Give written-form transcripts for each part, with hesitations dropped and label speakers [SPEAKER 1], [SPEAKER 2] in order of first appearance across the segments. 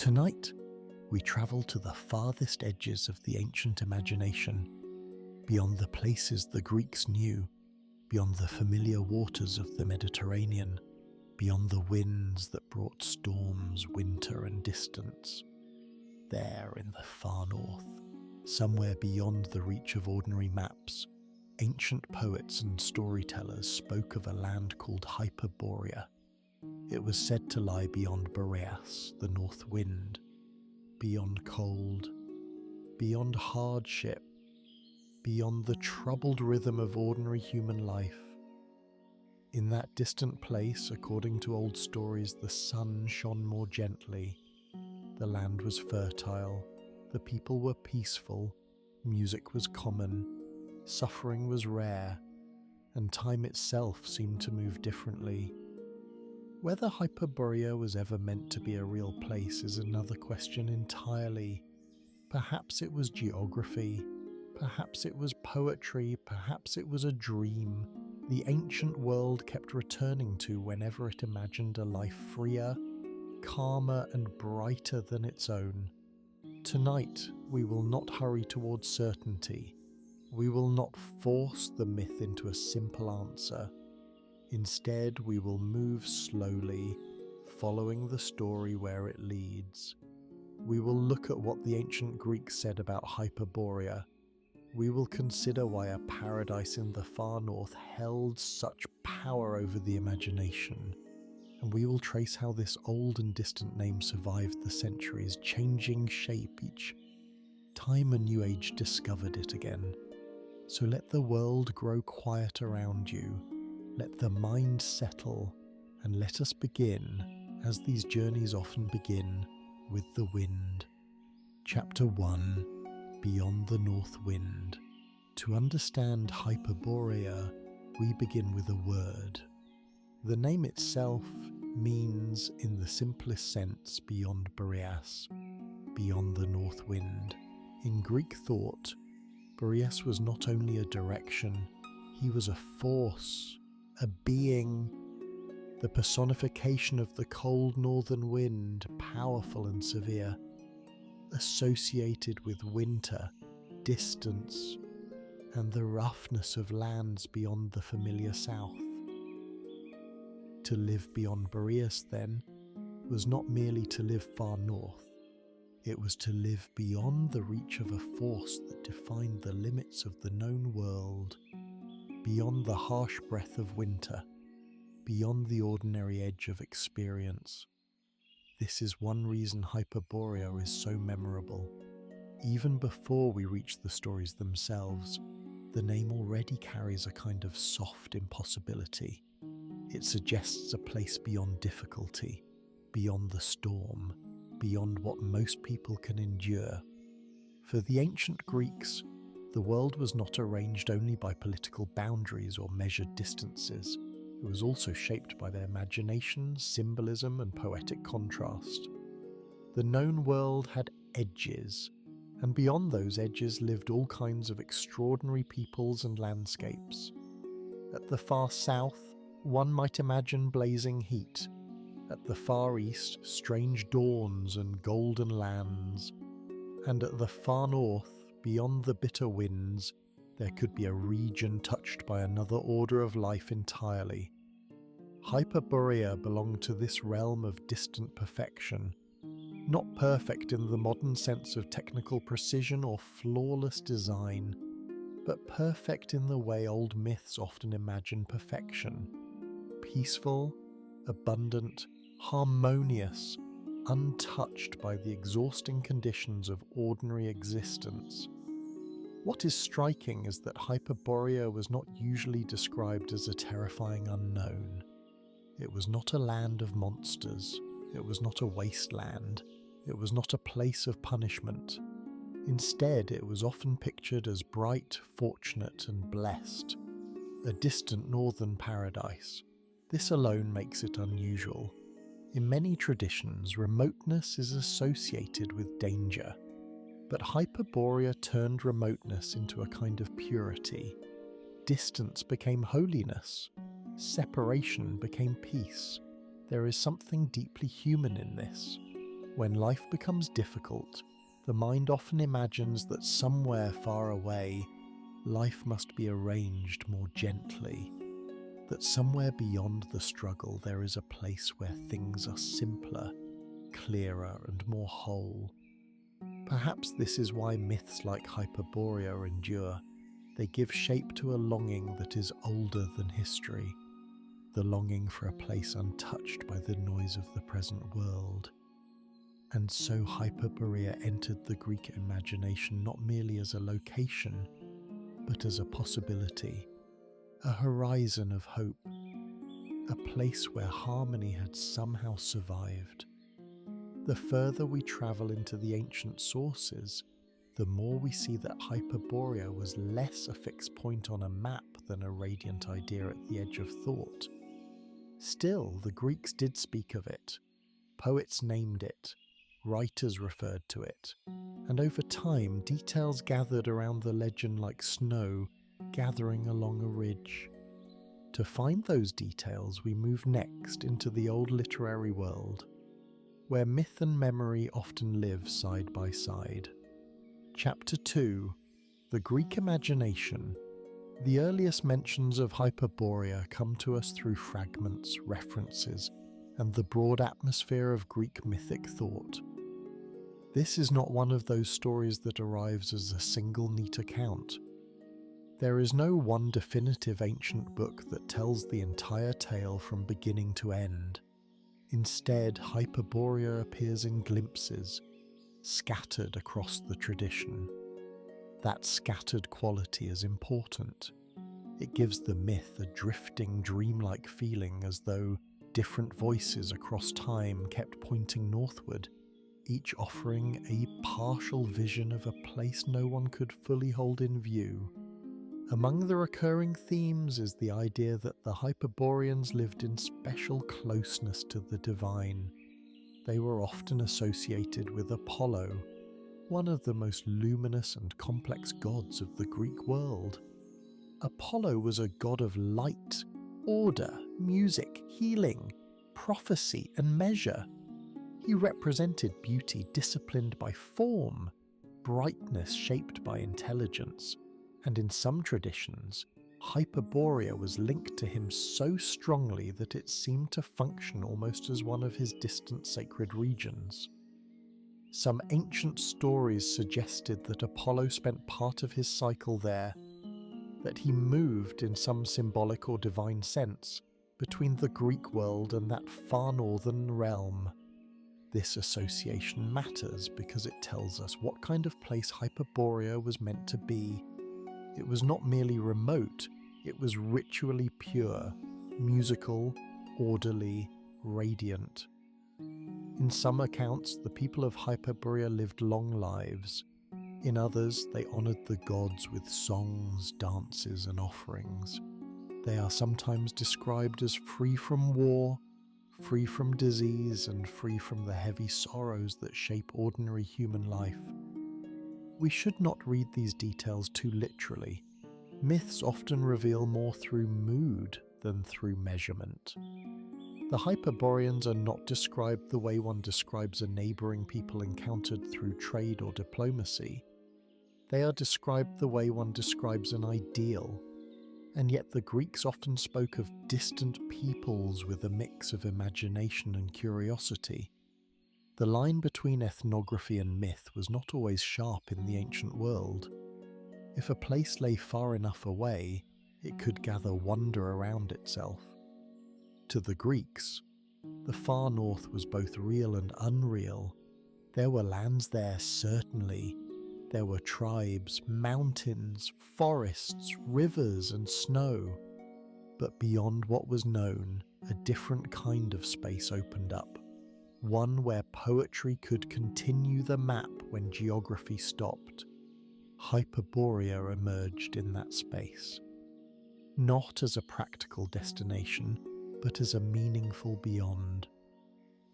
[SPEAKER 1] Tonight, we travel to the farthest edges of the ancient imagination, beyond the places the Greeks knew, beyond the familiar waters of the Mediterranean, beyond the winds that brought storms, winter and distance. There in the far north, somewhere beyond the reach of ordinary maps, ancient poets and storytellers spoke of a land called Hyperborea. It was said to lie beyond Boreas, the north wind, beyond cold, beyond hardship, beyond the troubled rhythm of ordinary human life. In that distant place, according to old stories, the sun shone more gently, the land was fertile, the people were peaceful, music was common, suffering was rare, and time itself seemed to move differently. Whether Hyperborea was ever meant to be a real place is another question entirely. Perhaps it was geography, perhaps it was poetry, perhaps it was a dream the ancient world kept returning to whenever it imagined a life freer, calmer and brighter than its own. Tonight, we will not hurry towards certainty. We will not force the myth into a simple answer. Instead, we will move slowly, following the story where it leads. We will look at what the ancient Greeks said about Hyperborea. We will consider why a paradise in the far north held such power over the imagination. And we will trace how this old and distant name survived the centuries, changing shape each time a new age discovered it again. So let the world grow quiet around you. Let the mind settle, and let us begin, as these journeys often begin, with the wind. Chapter 1: Beyond the North Wind. To understand Hyperborea, we begin with a word. The name itself means, in the simplest sense, beyond Boreas, beyond the north wind. In Greek thought, Boreas was not only a direction, he was a force, a being, the personification of the cold northern wind, powerful and severe, associated with winter, distance, and the roughness of lands beyond the familiar south. To live beyond Boreas, then, was not merely to live far north. It was to live beyond the reach of a force that defined the limits of the known world, beyond the harsh breath of winter, beyond the ordinary edge of experience. This is one reason Hyperborea is so memorable. Even before we reach the stories themselves, the name already carries a kind of soft impossibility. It suggests a place beyond difficulty, beyond the storm, beyond what most people can endure. For the ancient Greeks, the world was not arranged only by political boundaries or measured distances. It was also shaped by their imagination, symbolism, and poetic contrast. The known world had edges, and beyond those edges lived all kinds of extraordinary peoples and landscapes. At the far south, one might imagine blazing heat. At the far east, strange dawns and golden lands. And at the far north, beyond the bitter winds, there could be a region touched by another order of life entirely. Hyperborea belonged to this realm of distant perfection, not perfect in the modern sense of technical precision or flawless design, but perfect in the way old myths often imagine perfection. Peaceful, abundant, harmonious, untouched by the exhausting conditions of ordinary existence. What is striking is that Hyperborea was not usually described as a terrifying unknown. It was not a land of monsters. It was not a wasteland. It was not a place of punishment. Instead, it was often pictured as bright, fortunate, and blessed, a distant northern paradise. This alone makes it unusual. In many traditions, remoteness is associated with danger, but Hyperborea turned remoteness into a kind of purity. Distance became holiness. Separation became peace. There is something deeply human in this. When life becomes difficult, the mind often imagines that somewhere far away, life must be arranged more gently, that somewhere beyond the struggle there is a place where things are simpler, clearer, and more whole. Perhaps this is why myths like Hyperborea endure. They give shape to a longing that is older than history, the longing for a place untouched by the noise of the present world. And so Hyperborea entered the Greek imagination not merely as a location, but as a possibility, a horizon of hope, a place where harmony had somehow survived. The further we travel into the ancient sources, the more we see that Hyperborea was less a fixed point on a map than a radiant idea at the edge of thought. Still, the Greeks did speak of it. Poets named it. Writers referred to it. And over time, details gathered around the legend like snow gathering along a ridge. To find those details, we move next into the old literary world, where myth and memory often live side by side. Chapter 2: The Greek Imagination. The earliest mentions of Hyperborea come to us through fragments, references, and the broad atmosphere of Greek mythic thought. This is not one of those stories that arrives as a single neat account. There is no one definitive ancient book that tells the entire tale from beginning to end. Instead, Hyperborea appears in glimpses, scattered across the tradition. That scattered quality is important. It gives the myth a drifting, dreamlike feeling, as though different voices across time kept pointing northward, each offering a partial vision of a place no one could fully hold in view. Among the recurring themes is the idea that the Hyperboreans lived in special closeness to the divine. They were often associated with Apollo, one of the most luminous and complex gods of the Greek world. Apollo was a god of light, order, music, healing, prophecy, and measure. He represented beauty disciplined by form, brightness shaped by intelligence, and in some traditions, Hyperborea was linked to him so strongly that it seemed to function almost as one of his distant sacred regions. Some ancient stories suggested that Apollo spent part of his cycle there, that he moved in some symbolic or divine sense between the Greek world and that far northern realm. This association matters because it tells us what kind of place Hyperborea was meant to be. It was not merely remote, it was ritually pure, musical, orderly, radiant. In some accounts, the people of Hyperborea lived long lives. In others, they honoured the gods with songs, dances, and offerings. They are sometimes described as free from war, free from disease, and free from the heavy sorrows that shape ordinary human life. We should not read these details too literally. Myths often reveal more through mood than through measurement. The Hyperboreans are not described the way one describes a neighbouring people encountered through trade or diplomacy. They are described the way one describes an ideal, and yet the Greeks often spoke of distant peoples with a mix of imagination and curiosity. The line between ethnography and myth was not always sharp in the ancient world. If a place lay far enough away, it could gather wonder around itself. To the Greeks, the far north was both real and unreal. There were lands there, certainly. There were tribes, mountains, forests, rivers, and snow. But beyond what was known, a different kind of space opened up. One where poetry could continue the map when geography stopped. Hyperborea emerged in that space. Not as a practical destination, but as a meaningful beyond.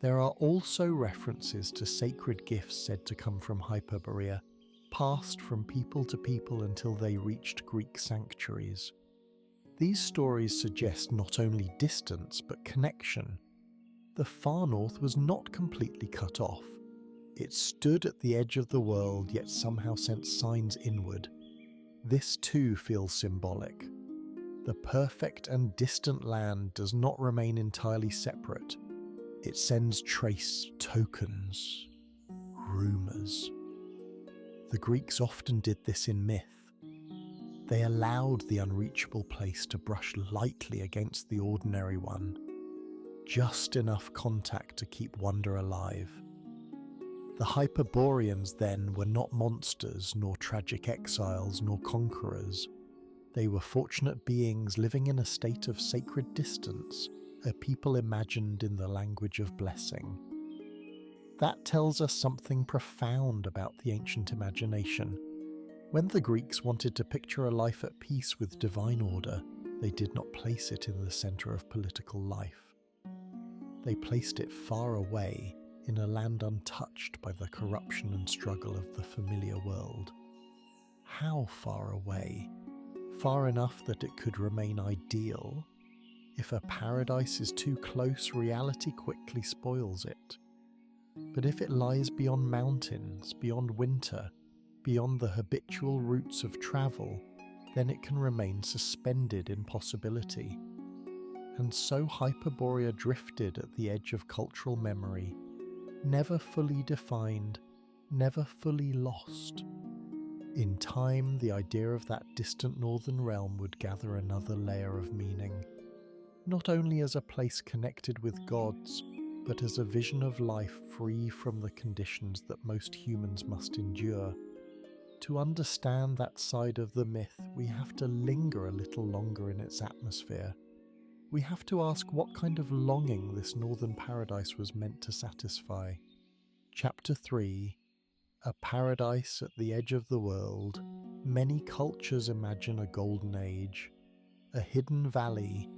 [SPEAKER 1] There are also references to sacred gifts said to come from Hyperborea, passed from people to people until they reached Greek sanctuaries. These stories suggest not only distance but connection. The far north was not completely cut off. It stood at the edge of the world, yet somehow sent signs inward. This too feels symbolic. The perfect and distant land does not remain entirely separate. It sends trace tokens, rumours. The Greeks often did this in myth. They allowed the unreachable place to brush lightly against the ordinary one, just enough contact to keep wonder alive. The Hyperboreans then were not monsters, nor tragic exiles, nor conquerors. They were fortunate beings living in a state of sacred distance, a people imagined in the language of blessing. That tells us something profound about the ancient imagination. When the Greeks wanted to picture a life at peace with divine order, they did not place it in the centre of political life. They placed it far away, in a land untouched by the corruption and struggle of the familiar world. How far away? Far enough that it could remain ideal. If a paradise is too close, reality quickly spoils it. But if it lies beyond mountains, beyond winter, beyond the habitual routes of travel, then it can remain suspended in possibility. And so Hyperborea drifted at the edge of cultural memory, never fully defined, never fully lost. In time, the idea of that distant northern realm would gather another layer of meaning, not only as a place connected with gods, but as a vision of life free from the conditions that most humans must endure. To understand that side of the myth, we have to linger a little longer in its atmosphere. We have to ask what kind of longing this northern paradise was meant to satisfy. Chapter 3. A paradise at the edge of the world. Many cultures imagine a golden age, a hidden valley,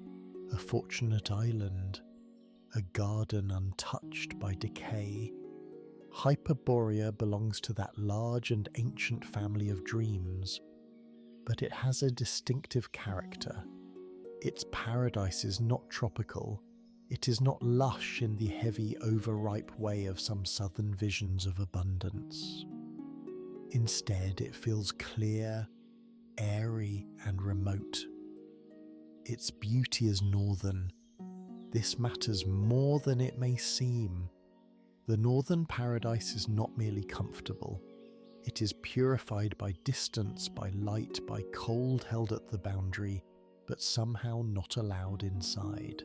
[SPEAKER 1] a fortunate island, a garden untouched by decay. Hyperborea belongs to that large and ancient family of dreams, but it has a distinctive character. Its paradise is not tropical. It is not lush in the heavy, overripe way of some southern visions of abundance. Instead, it feels clear, airy, and remote. Its beauty is northern. This matters more than it may seem. The northern paradise is not merely comfortable. It is purified by distance, by light, by cold held at the boundary, but somehow not allowed inside.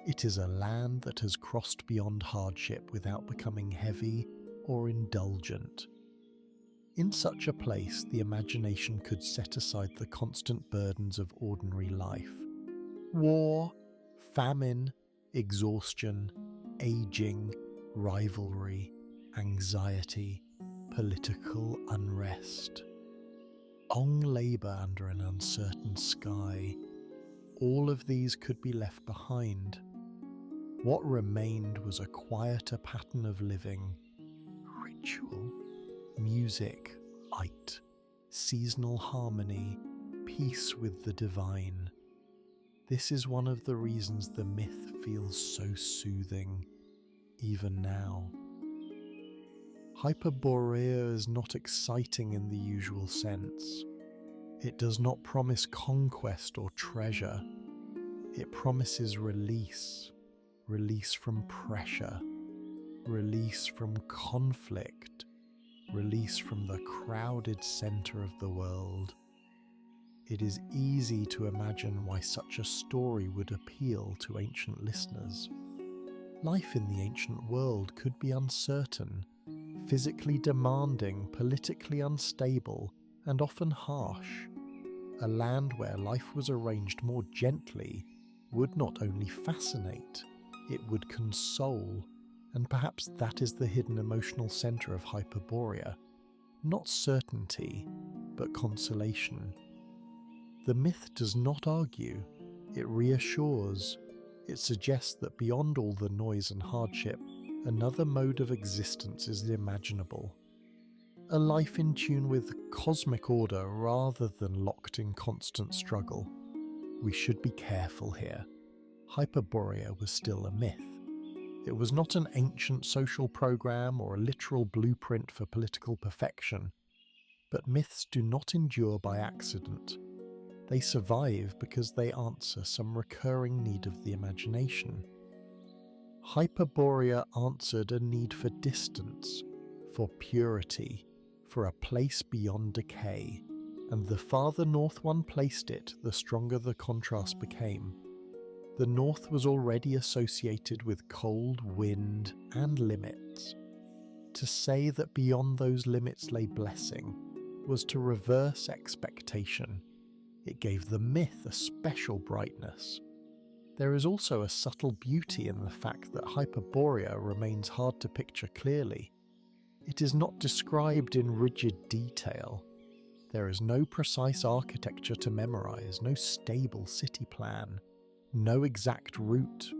[SPEAKER 1] It is a land that has crossed beyond hardship without becoming heavy or indulgent. In such a place, the imagination could set aside the constant burdens of ordinary life. War, famine, exhaustion, aging, rivalry, anxiety, political unrest. Long labour under an uncertain sky. All of these could be left behind. What remained was a quieter pattern of living, ritual, music, light, seasonal harmony, peace with the divine. This is one of the reasons the myth feels so soothing, even now. Hyperborea is not exciting in the usual sense. It does not promise conquest or treasure. It promises release. Release from pressure, release from conflict, release from the crowded center of the world. It is easy to imagine why such a story would appeal to ancient listeners. Life in the ancient world could be uncertain, physically demanding, politically unstable, and often harsh. A land where life was arranged more gently would not only fascinate, it would console, and perhaps that is the hidden emotional center of Hyperborea. Not certainty, but consolation. The myth does not argue, it reassures. It suggests that beyond all the noise and hardship, another mode of existence is imaginable. A life in tune with cosmic order rather than locked in constant struggle. We should be careful here. Hyperborea was still a myth. It was not an ancient social program or a literal blueprint for political perfection. But myths do not endure by accident. They survive because they answer some recurring need of the imagination. Hyperborea answered a need for distance, for purity, for a place beyond decay, and the farther north one placed it, the stronger the contrast became. The north was already associated with cold, wind, and limits. To say that beyond those limits lay blessing was to reverse expectation. It gave the myth a special brightness. There is also a subtle beauty in the fact that Hyperborea remains hard to picture clearly. It is not described in rigid detail. There is no precise architecture to memorize, no stable city plan, no exact route.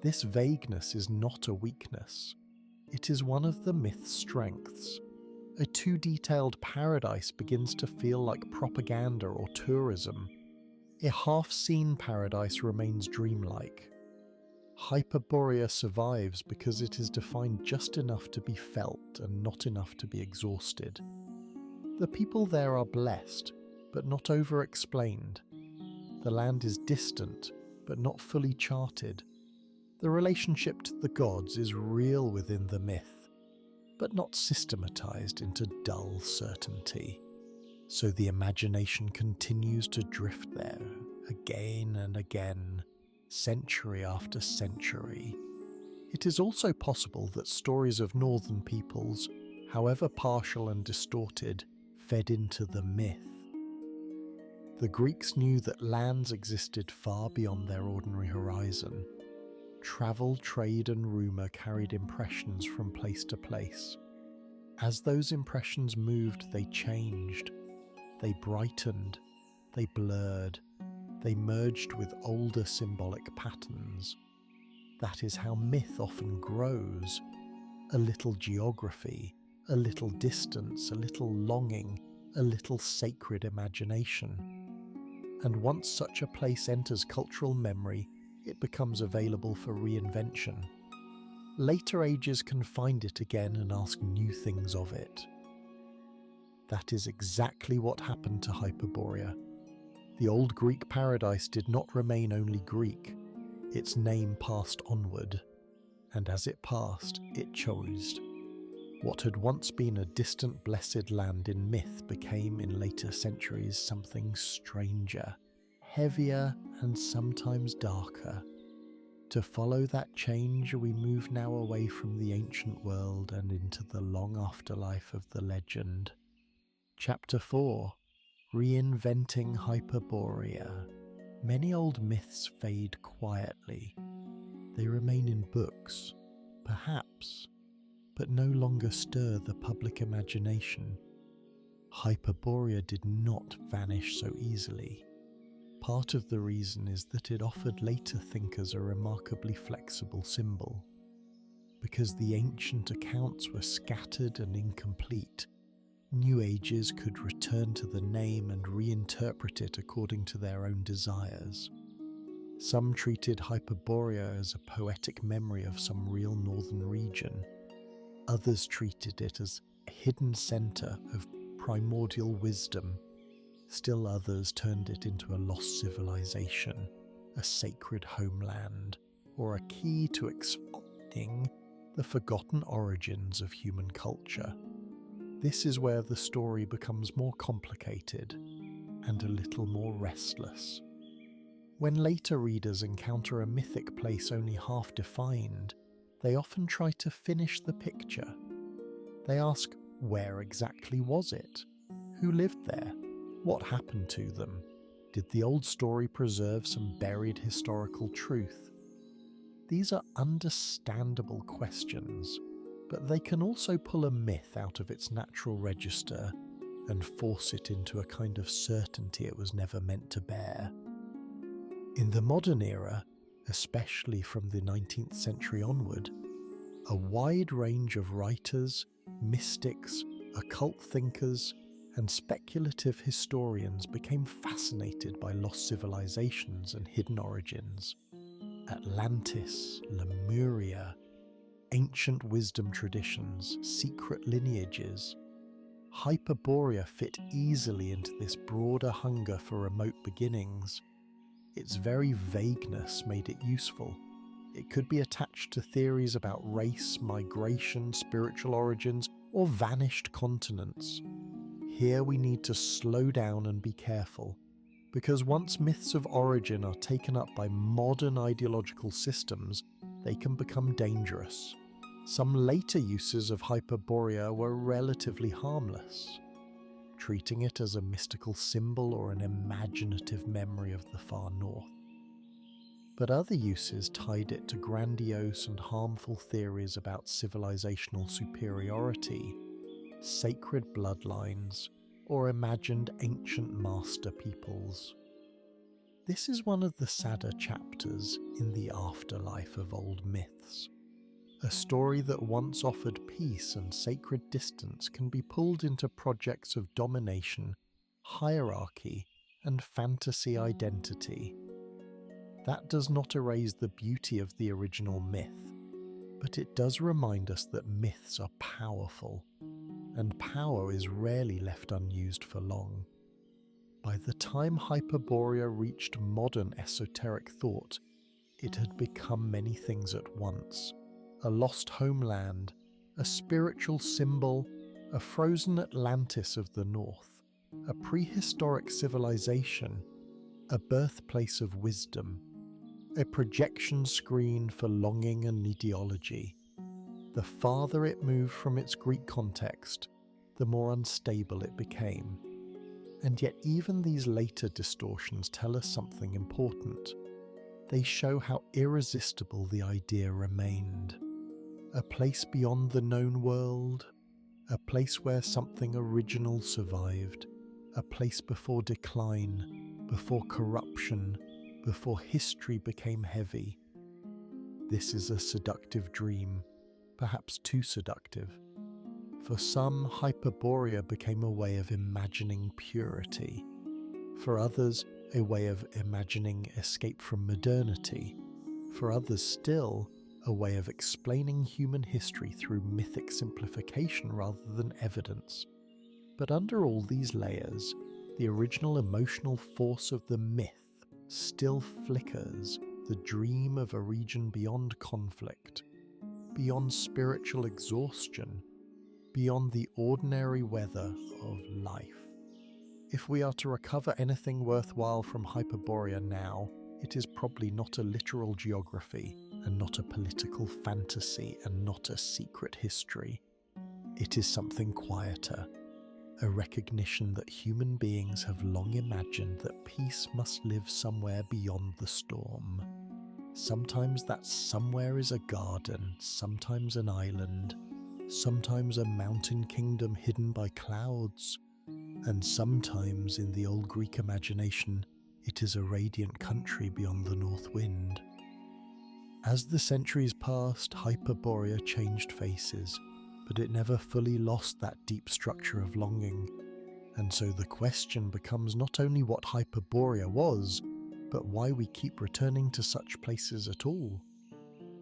[SPEAKER 1] This vagueness is not a weakness. It is one of the myth's strengths. A too detailed paradise begins to feel like propaganda or tourism. A half-seen paradise remains dreamlike. Hyperborea survives because it is defined just enough to be felt and not enough to be exhausted. The people there are blessed, but not over-explained. The land is distant, but not fully charted. The relationship to the gods is real within the myth, but not systematized into dull certainty. So the imagination continues to drift there, again and again, century after century. It is also possible that stories of northern peoples, however partial and distorted, fed into the myth. The Greeks knew that lands existed far beyond their ordinary horizon. Travel, trade, and rumour carried impressions from place to place. As those impressions moved, they changed. They brightened, they blurred, they merged with older symbolic patterns. That is how myth often grows. A little geography, a little distance, a little longing, a little sacred imagination. And once such a place enters cultural memory, it becomes available for reinvention. Later ages can find it again and ask new things of it. That is exactly what happened to Hyperborea. The old Greek paradise did not remain only Greek. Its name passed onward, and as it passed, it chose. What had once been a distant blessed land in myth became in later centuries something stranger, heavier, and sometimes darker. To follow that change, we move now away from the ancient world and into the long afterlife of the legend. Chapter 4. Reinventing Hyperborea. Many old myths fade quietly. They remain in books, perhaps, but no longer stir the public imagination. Hyperborea did not vanish so easily. Part of the reason is that it offered later thinkers a remarkably flexible symbol. Because the ancient accounts were scattered and incomplete, new ages could return to the name and reinterpret it according to their own desires. Some treated Hyperborea as a poetic memory of some real northern region. Others treated it as a hidden center of primordial wisdom. Still others turned it into a lost civilization, a sacred homeland, or a key to exploring the forgotten origins of human culture. This is where the story becomes more complicated and a little more restless. When later readers encounter a mythic place only half defined, they often try to finish the picture. They ask, where exactly was it? Who lived there? What happened to them? Did the old story preserve some buried historical truth? These are understandable questions, but they can also pull a myth out of its natural register and force it into a kind of certainty it was never meant to bear. In the modern era, especially from the 19th century onward, a wide range of writers, mystics, occult thinkers, and speculative historians became fascinated by lost civilizations and hidden origins. Atlantis, Lemuria, ancient wisdom traditions, secret lineages. Hyperborea fit easily into this broader hunger for remote beginnings. Its very vagueness made it useful. It could be attached to theories about race, migration, spiritual origins, or vanished continents. Here we need to slow down and be careful, because once myths of origin are taken up by modern ideological systems, they can become dangerous. Some later uses of Hyperborea were relatively harmless, treating it as a mystical symbol or an imaginative memory of the far north. But other uses tied it to grandiose and harmful theories about civilizational superiority, sacred bloodlines, or imagined ancient master peoples. This is one of the sadder chapters in the afterlife of old myths. A story that once offered peace and sacred distance can be pulled into projects of domination, hierarchy, and fantasy identity. That does not erase the beauty of the original myth, but it does remind us that myths are powerful, and power is rarely left unused for long. By the time Hyperborea reached modern esoteric thought, it had become many things at once: a lost homeland, a spiritual symbol, a frozen Atlantis of the north, a prehistoric civilization, a birthplace of wisdom, a projection screen for longing and ideology. The farther it moved from its Greek context, the more unstable it became. And yet even these later distortions tell us something important. They show how irresistible the idea remained. A place beyond the known world, a place where something original survived, a place before decline, before corruption, before history became heavy. This is a seductive dream, perhaps too seductive. For some, Hyperborea became a way of imagining purity. For others, a way of imagining escape from modernity. For others still, a way of explaining human history through mythic simplification rather than evidence. But under all these layers, the original emotional force of the myth still flickers, the dream of a region beyond conflict, beyond spiritual exhaustion, beyond the ordinary weather of life. If we are to recover anything worthwhile from Hyperborea now, it is probably not a literal geography, and not a political fantasy, and not a secret history. It is something quieter, a recognition that human beings have long imagined that peace must live somewhere beyond the storm. Sometimes that somewhere is a garden, sometimes an island, sometimes a mountain kingdom hidden by clouds, and sometimes in the old Greek imagination, it is a radiant country beyond the north wind. As the centuries passed, Hyperborea changed faces, but it never fully lost that deep structure of longing. And so the question becomes not only what Hyperborea was, but why we keep returning to such places at all.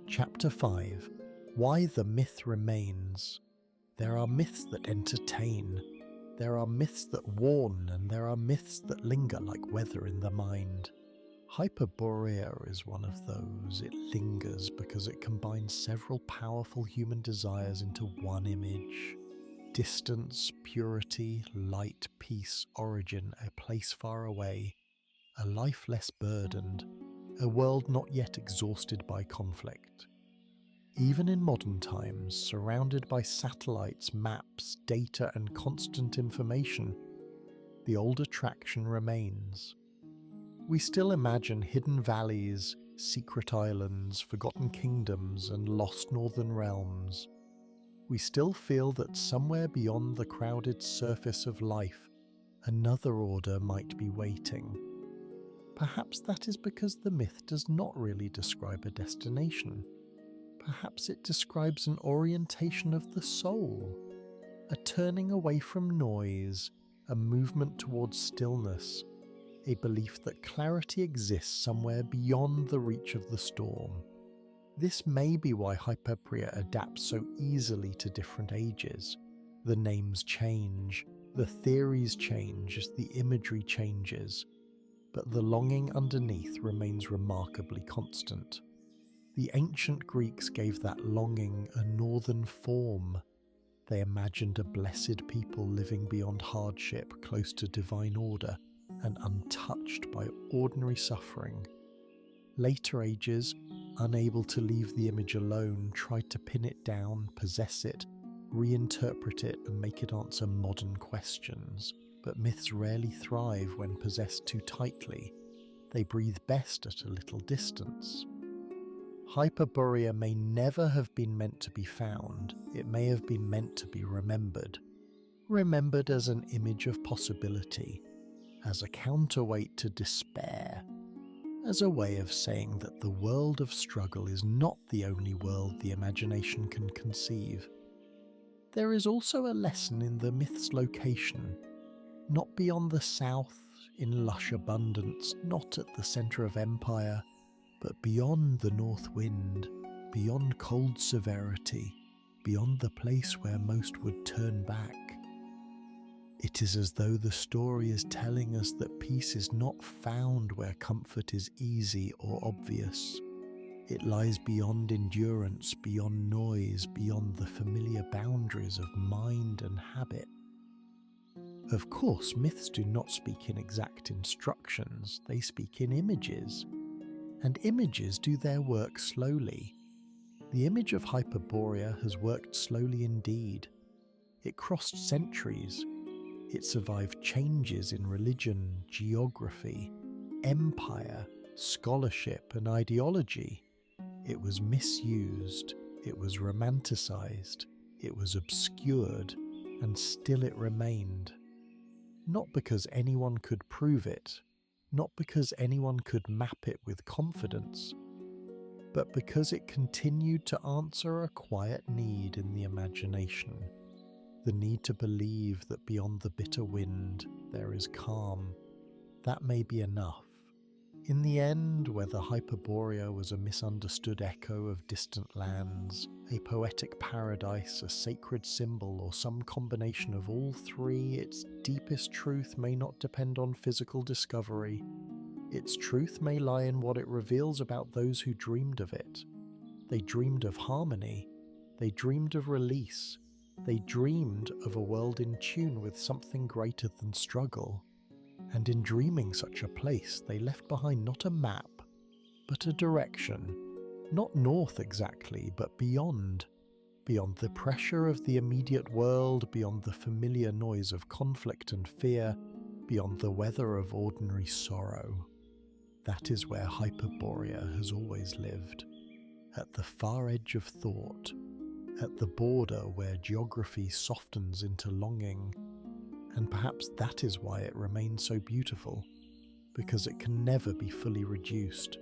[SPEAKER 1] Chapter 5. Why the myth remains. There are myths that entertain. There are myths that warn, and there are myths that linger like weather in the mind. Hyperborea is one of those. It lingers because it combines several powerful human desires into one image. Distance, purity, light, peace, origin, a place far away, a life less burdened, a world not yet exhausted by conflict. Even in modern times, surrounded by satellites, maps, data, and constant information, the old attraction remains. We still imagine hidden valleys, secret islands, forgotten kingdoms, and lost northern realms. We still feel that somewhere beyond the crowded surface of life, another order might be waiting. Perhaps that is because the myth does not really describe a destination. Perhaps it describes an orientation of the soul, a turning away from noise, a movement towards stillness, a belief that clarity exists somewhere beyond the reach of the storm. This may be why Hyperborea adapts so easily to different ages. The names change, the theories change as the imagery changes, but the longing underneath remains remarkably constant. The ancient Greeks gave that longing a northern form. They imagined a blessed people living beyond hardship, close to divine order, and untouched by ordinary suffering. Later ages, unable to leave the image alone, tried to pin it down, possess it, reinterpret it, and make it answer modern questions. But myths rarely thrive when possessed too tightly. They breathe best at a little distance. Hyperborea may never have been meant to be found. It may have been meant to be remembered. Remembered as an image of possibility, as a counterweight to despair, as a way of saying that the world of struggle is not the only world the imagination can conceive. There is also a lesson in the myth's location, not beyond the south, in lush abundance, not at the centre of empire, but beyond the north wind, beyond cold severity, beyond the place where most would turn back. It is as though the story is telling us that peace is not found where comfort is easy or obvious. It lies beyond endurance, beyond noise, beyond the familiar boundaries of mind and habit. Of course, myths do not speak in exact instructions, they speak in images. And images do their work slowly. The image of Hyperborea has worked slowly indeed. It crossed centuries. It survived changes in religion, geography, empire, scholarship, and ideology. It was misused, it was romanticized, it was obscured, and still it remained. Not because anyone could prove it, not because anyone could map it with confidence, but because it continued to answer a quiet need in the imagination. The need to believe that beyond the bitter wind there is calm. That may be enough. In the end, whether Hyperborea was a misunderstood echo of distant lands, a poetic paradise, a sacred symbol, or some combination of all three, its deepest truth may not depend on physical discovery. Its truth may lie in what it reveals about those who dreamed of it. They dreamed of harmony. They dreamed of release. They dreamed of a world in tune with something greater than struggle. And in dreaming such a place, they left behind not a map, but a direction. Not north exactly, but beyond. Beyond the pressure of the immediate world, beyond the familiar noise of conflict and fear, beyond the weather of ordinary sorrow. That is where Hyperborea has always lived. At the far edge of thought, at the border where geography softens into longing. And perhaps that is why it remains so beautiful, because it can never be fully reduced,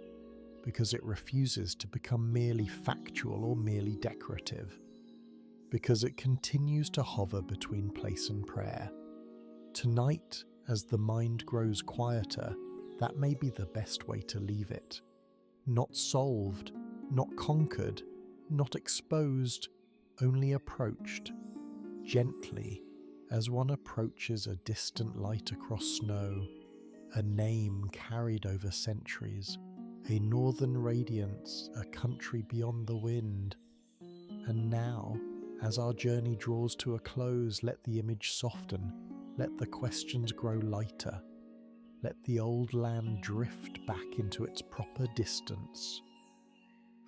[SPEAKER 1] because it refuses to become merely factual or merely decorative, because it continues to hover between place and prayer. Tonight, as the mind grows quieter, that may be the best way to leave it. Not solved, not conquered, not exposed, only approached, gently, as one approaches a distant light across snow, a name carried over centuries, a northern radiance, a country beyond the wind. And now, as our journey draws to a close, let the image soften, let the questions grow lighter, let the old land drift back into its proper distance.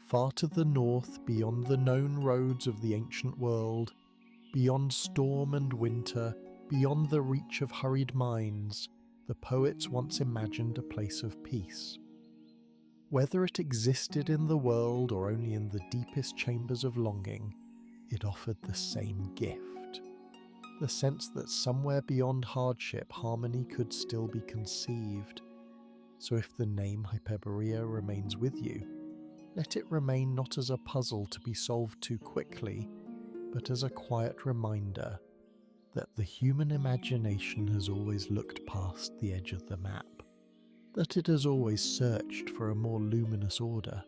[SPEAKER 1] Far to the north, beyond the known roads of the ancient world, beyond storm and winter, beyond the reach of hurried minds, the poets once imagined a place of peace. Whether it existed in the world or only in the deepest chambers of longing, it offered the same gift. The sense that somewhere beyond hardship, harmony could still be conceived. So if the name Hyperborea remains with you, let it remain not as a puzzle to be solved too quickly, but as a quiet reminder that the human imagination has always looked past the edge of the map, that it has always searched for a more luminous order,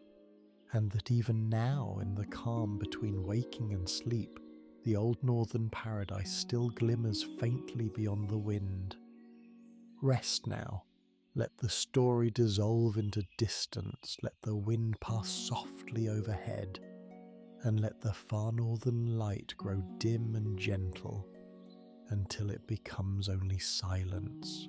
[SPEAKER 1] and that even now, in the calm between waking and sleep, the old northern paradise still glimmers faintly beyond the wind. Rest now. Let the story dissolve into distance, let the wind pass softly overhead, and let the far northern light grow dim and gentle until it becomes only silence.